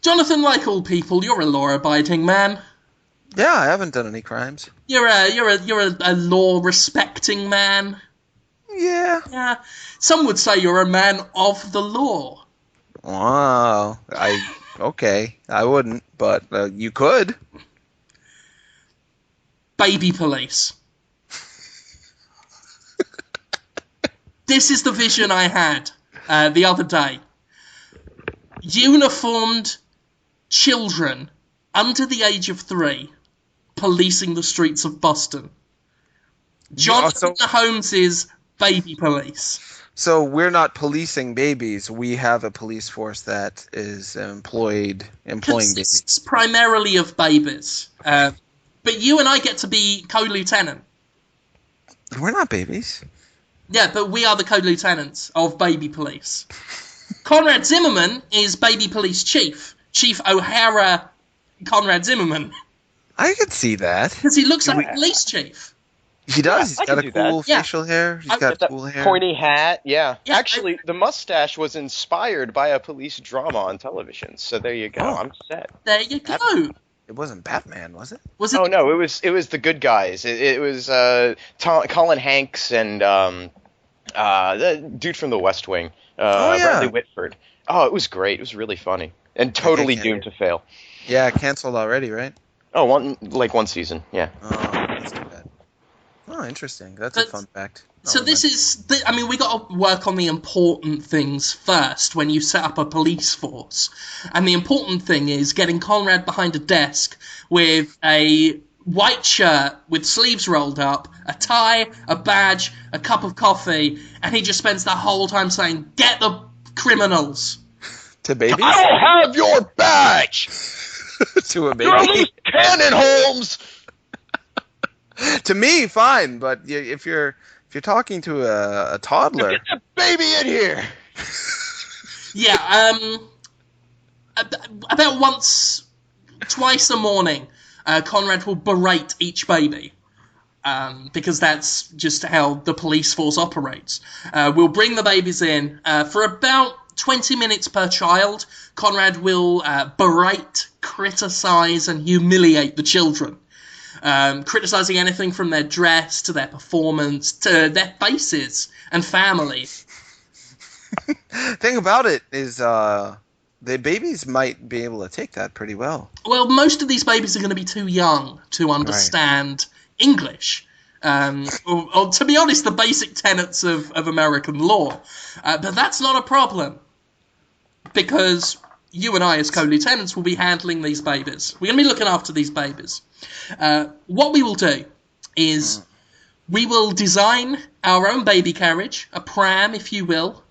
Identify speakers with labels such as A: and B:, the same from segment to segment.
A: Jonathan, like all people, you're a law-abiding man.
B: Yeah, I haven't done any crimes.
A: You're a law-respecting man.
B: Yeah.
A: Yeah. Some would say you're a man of the law.
B: Wow. Okay. I wouldn't, but you could.
A: Baby police. This is the vision I had the other day. Uniformed children under the age of 3 policing the streets of Boston. Jonathan Holmes' baby police.
B: So we're not policing babies. We have a police force that is employing babies.
A: Consists primarily of babies. But you and I get to be co-lieutenant.
B: We're not babies.
A: Yeah, but we are the co-lieutenants of baby police. Conrad Zimmerman is baby police chief. Chief O'Hara Conrad Zimmerman.
B: I could see that.
A: Because he looks like a police chief.
B: He does.
C: Yeah,
B: He's got a cool facial hair. He's got cool hair.
C: Pointy hat, yeah. Actually, the mustache was inspired by a police drama on television. So there you go.
B: Oh.
C: I'm set.
A: There you go.
B: It wasn't Batman, was it?
A: Was it?
C: Oh no, it was the good guys. It was Colin Hanks and the dude from The West Wing, Bradley Whitford. Oh, it was great. It was really funny and totally doomed to fail.
B: Yeah, canceled already, right?
C: Oh, one season. Yeah.
B: Oh, that's too bad. Oh, interesting. That's a fun fact.
A: So this is, we got to work on the important things first when you set up a police force. And the important thing is getting Conrad behind a desk with a white shirt with sleeves rolled up, a tie, a badge, a cup of coffee, and he just spends the whole time saying, "Get the criminals."
B: To babies?
C: I will have your badge!
B: To a baby?
C: You're a loose cannon, Holmes!
B: To me, fine, but if you're talking to a toddler...
C: Get that baby in here!
A: Yeah, about twice a morning, Conrad will berate each baby. Because that's just how the police force operates. We'll bring the babies in. For about 20 minutes per child, Conrad will berate, criticise, and humiliate the children. Criticising anything from their dress to their performance to their faces and family.
B: Thing about it is the babies might be able to take that pretty well.
A: Well, most of these babies are going to be too young to understand English. Or to be honest, the basic tenets of American law. But that's not a problem. Because you and I, as co-lieutenants, will be handling these babies. We're going to be looking after these babies. What we will do is we will design our own baby carriage, a pram, if you will,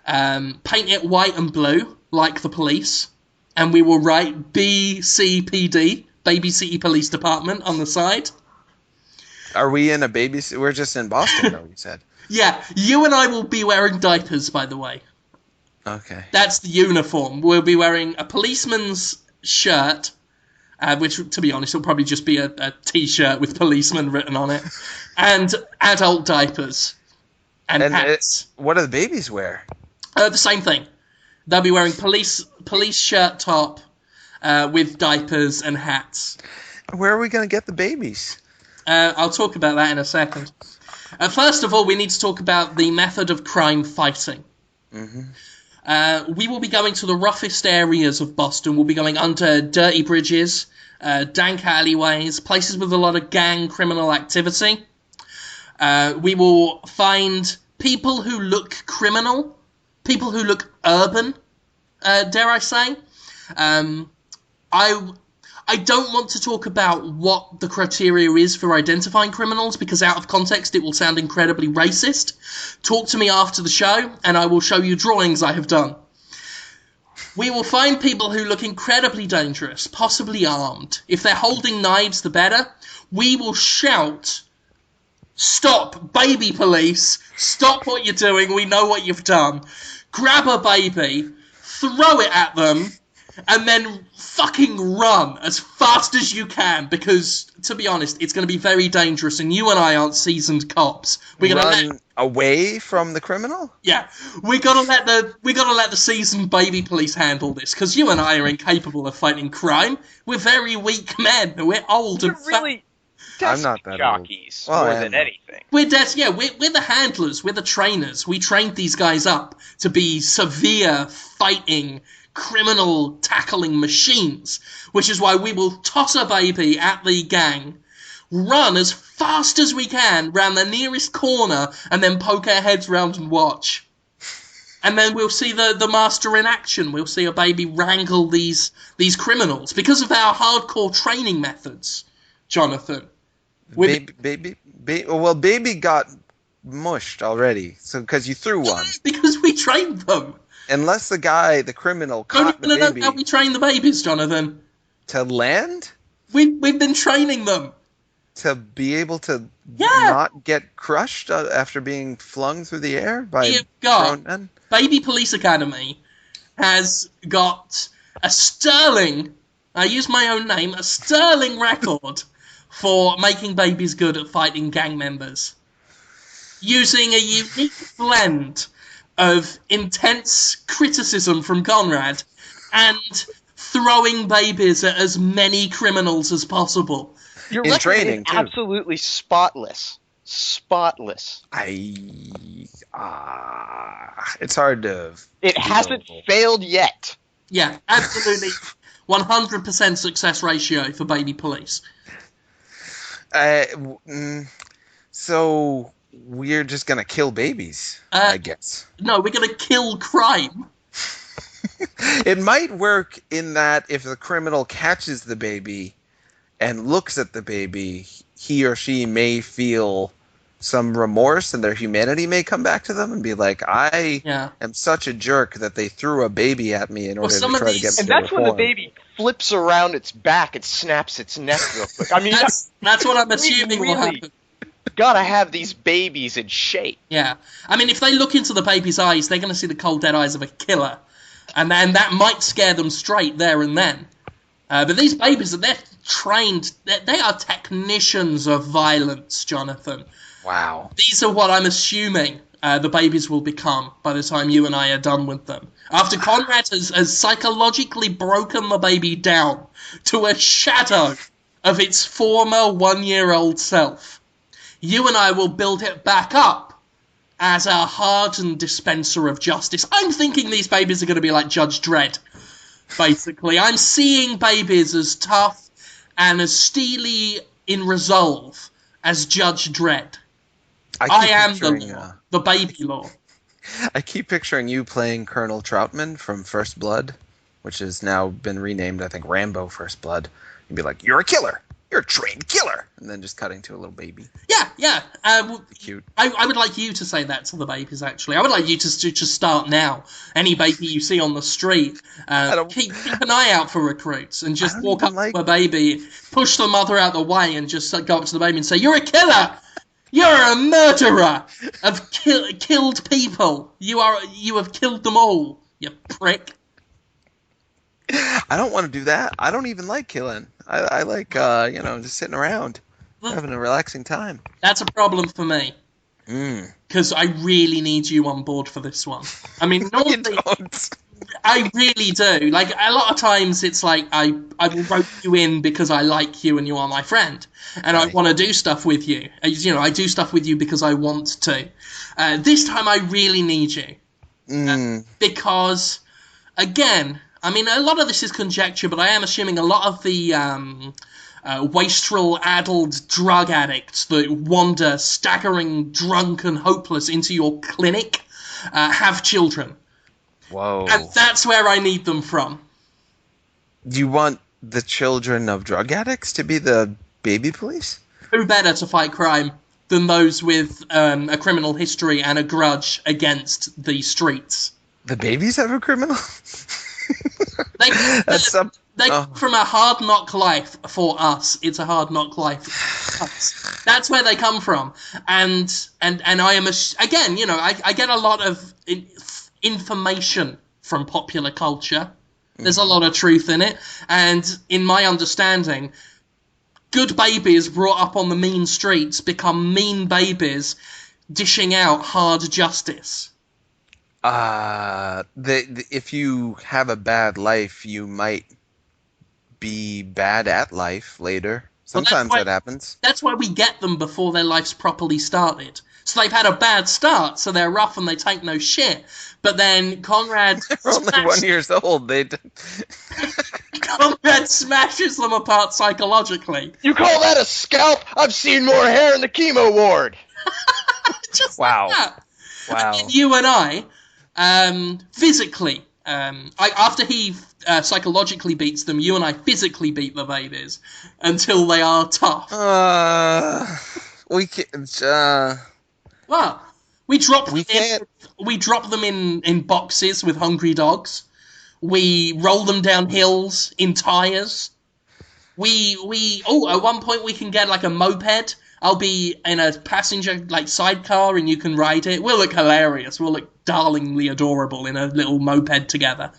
A: paint it white and blue, like the police, and we will write BCPD, Baby City Police Department, on the side.
B: Are we in a baby... We're just in Boston, though, you said. Yeah,
A: you and I will be wearing diapers, by the way.
B: Okay.
A: That's the uniform. We'll be wearing a policeman's shirt, which, to be honest, will probably just be a T-shirt with policeman written on it, and adult diapers and hats.
B: What do the babies wear?
A: The same thing. They'll be wearing police shirt top with diapers and hats.
B: Where are we going to get the babies?
A: I'll talk about that in a second. First of all, we need to talk about the method of crime fighting. Mm-hmm. We will be going to the roughest areas of Boston. We'll be going under dirty bridges, dank alleyways, places with a lot of gang criminal activity. We will find people who look criminal, people who look urban, dare I say. I don't want to talk about what the criteria is for identifying criminals, because out of context it will sound incredibly racist. Talk to me after the show, and I will show you drawings I have done. We will find people who look incredibly dangerous, possibly armed. If they're holding knives, the better. We will shout, "Stop, baby police! Stop what you're doing, we know what you've done." Grab a baby, throw it at them, and then fucking run as fast as you can, because, to be honest, it's going to be very dangerous, and you and I aren't seasoned cops. We're going to
B: Away from the criminal?
A: Yeah, we gotta let the seasoned baby police handle this, because you and I are incapable of fighting crime. We're very weak men. We're old and fat.
C: Really
B: I'm not that
C: jockeys
B: old. Well,
C: more
B: I
C: than
B: am.
C: anything.
A: We're the handlers. We're the trainers. We trained these guys up to be severe fighting, criminal tackling machines, which is why we will toss a baby at the gang, run as fast as we can round the nearest corner, and then poke our heads round and watch. And then we'll see the master in action. We'll see a baby wrangle these criminals because of our hardcore training methods, Jonathan.
B: Baby got mushed already, so because you threw one.
A: Because we trained them.
B: Unless the criminal, caught the baby.
A: How we train the babies, Jonathan?
B: To land?
A: We've been training them.
B: To be able to not get crushed after being flung through the air by grown men?
A: Baby Police Academy has got a sterling, I use my own name, a sterling record for making babies good at fighting gang members. Using a unique blend of intense criticism from Conrad and throwing babies at as many criminals as possible.
C: Your
B: in
C: record
B: training,
C: is
B: too.
C: absolutely spotless. Spotless.
B: It's hard to...
C: It hasn't failed yet.
A: Yeah, absolutely. 100% success ratio for baby police.
B: So we're just gonna kill babies, I guess.
A: No, we're gonna kill crime.
B: It might work in that if the criminal catches the baby and looks at the baby, he or she may feel some remorse and their humanity may come back to them and be like, I am such a jerk that they threw a baby at me in order to try to get me
C: and that's when the baby flips around its back and snaps its neck real quick. I mean,
A: that's what I'm assuming will happen.
C: Gotta have these babies in shape.
A: Yeah. I mean, if they look into the baby's eyes, they're going to see the cold, dead eyes of a killer. And then that might scare them straight there and then. But these babies, they're trained, they are technicians of violence, Jonathan.
B: Wow.
A: These are what I'm assuming the babies will become by the time you and I are done with them. After Conrad has psychologically broken the baby down to a shadow of its former 1-year-old self, you and I will build it back up as a hardened dispenser of justice. I'm thinking these babies are going to be like Judge Dredd, basically. I'm seeing babies as tough and as steely in resolve as Judge Dredd. I am the law, the baby law.
B: I keep picturing you playing Colonel Troutman from First Blood, which has now been renamed, I think, Rambo First Blood. You'd be like, you're a killer. You're a trained killer. And then just cutting to a little baby.
A: Yeah.
B: Cute.
A: I would like you to say that to the babies, actually. I would like you to start now. Any baby you see on the street, keep an eye out for recruits and just walk up to a baby, push the mother out the way and just go up to the baby and say, you're a killer! You're a murderer of killed people. You have killed them all, you prick.
B: I don't want to do that. I don't even like killing. I like, just sitting around, having a relaxing time.
A: That's a problem for me. Because I really need you on board for this one. I mean, normally,
B: you don't.
A: I really do. Like, a lot of times it's like I will rope you in because I like you and you are my friend. And I want to do stuff with you. I do stuff with you because I want to. This time I really need you. Because, again, I mean, a lot of this is conjecture, but I am assuming a lot of the wastrel, addled drug addicts that wander staggering, drunk and hopeless into your clinic have children.
B: Whoa.
A: And that's where I need them from.
B: Do you want the children of drug addicts to be the baby police?
A: Who better to fight crime than those with a criminal history and a grudge against the streets?
B: The babies have a criminal?
A: They from a hard knock life for us. It's a hard knock life for us. That's where they come from. And I am, again, I get a lot of information from popular culture. There's a lot of truth in it. And in my understanding, good babies brought up on the mean streets become mean babies dishing out hard justice?
B: If you have a bad life, you might be bad at life later. Sometimes that happens.
A: That's why we get them before their life's properly started. So they've had a bad start, so they're rough and they take no shit. But then Conrad...
B: They're only 1 year old.
A: Conrad smashes them apart psychologically.
C: You call that a scalp? I've seen more hair in the chemo ward.
A: Just
B: wow.
A: Like that.
B: Wow.
A: And you and I, physically, after he psychologically beats them, you and I physically beat the babies until they are tough.
B: We can't.
A: Well, we drop them in boxes with hungry dogs. We roll them down hills in tires. At one point we can get like a moped. I'll be in a passenger like sidecar and you can ride it. We'll look hilarious. We'll look darlingly adorable in a little moped together,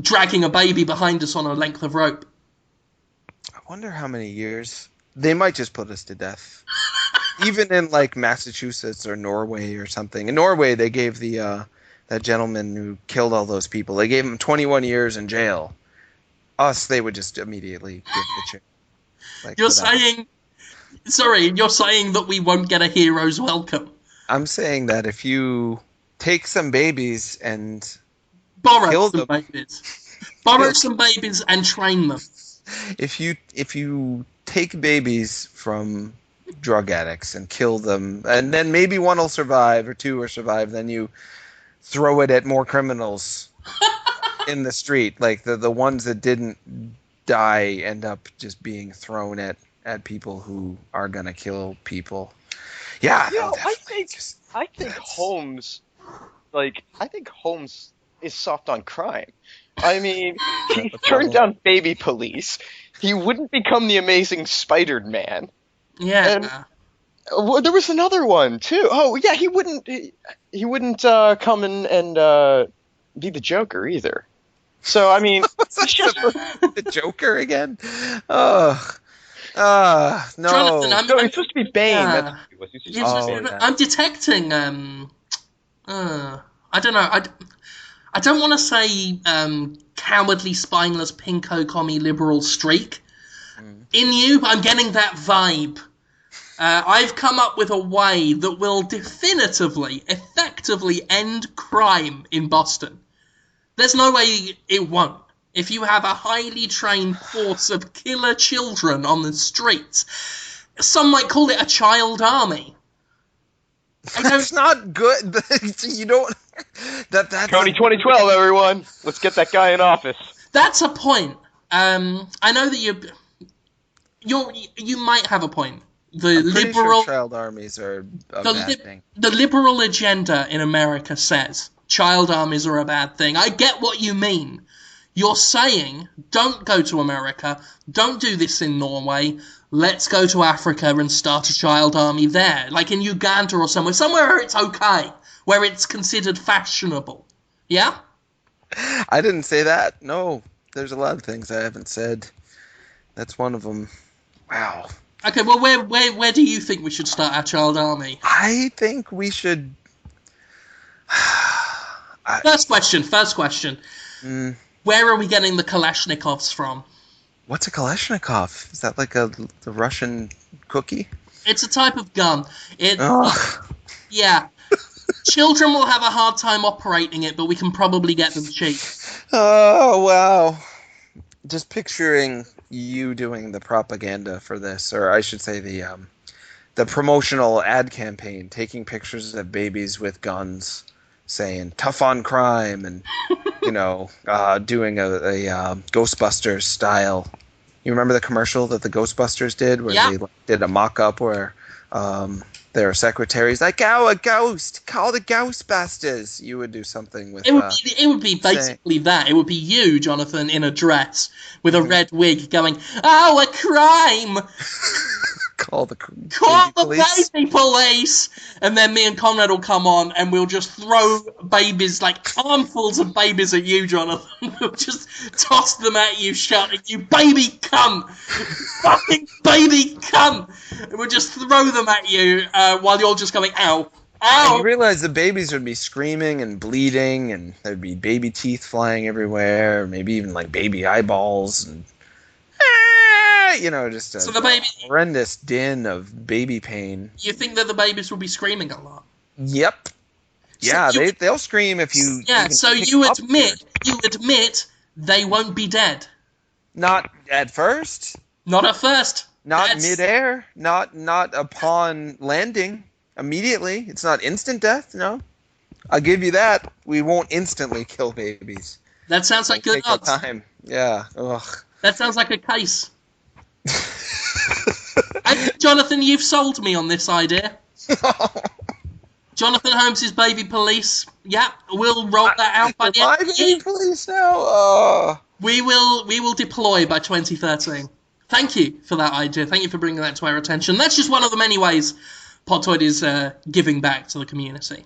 A: dragging a baby behind us on a length of rope.
B: I wonder how many years. They might just put us to death. Even in like Massachusetts or Norway or something. In Norway, they gave that gentleman who killed all those people, they gave him 21 years in jail. Us, they would just immediately give the chance. Like,
A: you're saying that we won't get a hero's welcome.
B: I'm saying that if you take some babies and
A: borrow some babies and train them.
B: If you take babies from drug addicts and kill them, and then maybe one will survive or two will survive, then you throw it at more criminals in the street. Like the ones that didn't die end up just being thrown at people who are gonna kill people. Yeah,
C: I think Holmes, is soft on crime. I mean, he turned down baby police. He wouldn't become the Amazing Spider-Man.
A: Yeah.
C: And, there was another one too. Oh yeah, he wouldn't come in and be the Joker either. So I mean, it's just
B: the Joker again. No.
C: Jonathan, no, he's supposed to be Bane.
A: Yeah. I'm detecting. I don't know. I don't want to say cowardly, spineless, pinko commie liberal streak in you, but I'm getting that vibe. I've come up with a way that will definitively, effectively end crime in Boston. There's no way it won't. If you have a highly trained force of killer children on the streets, some might call it a child army.
B: That's not good. You don't. That's
C: Tony 2012, everyone. Let's get that guy in office.
A: That's a point. I know that you might have a point.
B: Sure child armies are a bad thing.
A: The liberal agenda in America says child armies are a bad thing. I get what you mean. You're saying, don't go to America, don't do this in Norway, let's go to Africa and start a child army there, like in Uganda or somewhere where it's okay, where it's considered fashionable. Yeah?
B: I didn't say that. No, there's a lot of things I haven't said. That's one of them. Wow.
A: Okay, well, where do you think we should start our child army?
B: I think we should...
A: First question. Where are we getting the Kalashnikovs from?
B: What's a Kalashnikov? Is that like the Russian cookie?
A: It's a type of gun. Yeah. Children will have a hard time operating it, but we can probably get them cheap.
B: Oh, wow. Just picturing you doing the propaganda for this, or I should say the promotional ad campaign, taking pictures of babies with guns, saying tough on crime, and doing a Ghostbusters style. You remember the commercial that the Ghostbusters did, where they did a mock-up where their secretary's like, "Oh, a ghost! Call the Ghostbusters!" You would do something with. It
A: would be basically that. It would be you, Jonathan, in a dress with a red wig, going, "Oh, a crime!"
B: Call the
A: baby police, and then me and Conrad will come on, and we'll just throw babies, like armfuls of babies at you, Jonathan. We'll just toss them at you, shouting, "You baby cunt! Fucking baby cunt!" And we'll just throw them at you while you're just going, "Ow, ow!"
B: And you realize the babies would be screaming and bleeding, and there'd be baby teeth flying everywhere, maybe even like baby eyeballs, and just a horrendous din of baby pain.
A: You think that the babies will be screaming a lot?
B: Yep. Yeah, they'll scream if you.
A: Yeah, so you admit they won't be dead.
B: Not at first.
A: Not at first.
B: Not midair. Not upon landing. Immediately. It's not instant death. No. I'll give you that. We won't instantly kill babies.
A: That sounds like good odds.
B: Time. Yeah. Ugh.
A: That sounds like a case. Jonathan, you've sold me on this idea. Jonathan Holmes' baby police. Yeah, we'll roll that out by the end of the year.
B: Baby police now.
A: We will deploy by 2013. Thank you for that idea. Thank you for bringing that to our attention. That's just one of the many ways Podtoid is giving back to the community.